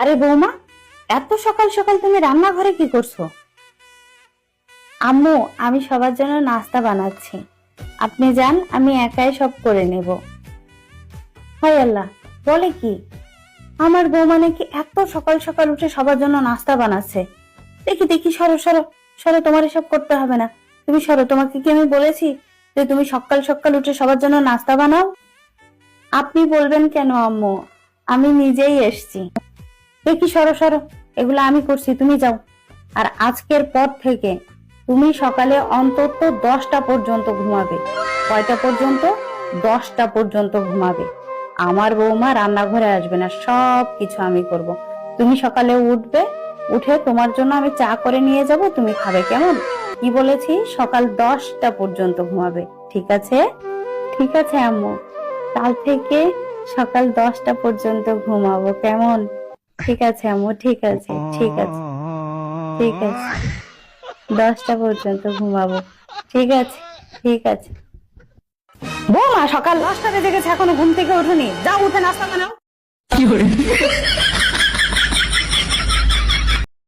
আরে বৌমা, এত সকাল সকাল তুমি রান্নাঘরে কি করছো? আম্মু, আমি সবার জন্য নাস্তা বানাচ্ছি। আপনি যান, আমি একাই সব করে নেব। হায় আল্লাহ, বলে কি? আমার বৌমা নাকি এত সকাল সকাল উঠে সবার জন্য নাস্তা বানাচ্ছে। দেখি দেখি, সরো সরো সরো, তোমার এসব করতে হবে না। তুমি সরো, তোমাকে কি আমি বলেছি যে তুমি সকাল সকাল উঠে সবার জন্য নাস্তা বানাও? আপনি বলবেন কেন আম্মু, আমি নিজেই এসছি। দেখি, সরো সরো, এগুলো আমি করছি, তুমি যাও। আর আজকের পর থেকে তুমি সকালে অন্তত 10টা পর্যন্ত ঘুমাবে। কয়টা পর্যন্ত? 10টা পর্যন্ত ঘুমাবে। আমার বৌমা রান্নাঘরে আসবে না, সব কিছু আমি করব। তুমি সকালে উঠবে, উঠে তোমার জন্য আমি চা করে নিয়ে যাব, তুমি খাবে, কেমন? কি বলেছি? সকাল 10টা পর্যন্ত ঘুমাবে, ঠিক আছে? ঠিক আছে আম্মু, কাল থেকে সকাল 10টা পর্যন্ত ঘুমাবো, কেমন? ঠিক আছে আম্মু, ঠিক আছে, ঠিক আছে, ঠিক আছে। 10টা পর্যন্ত ঘুমাবো, ঠিক আছে, ঠিক আছে। বৌমা, সকাল 10টা বেজে গেছে, এখনো ঘুম থেকে ওঠোনি? যাও, উঠে নাস্তা বানাও।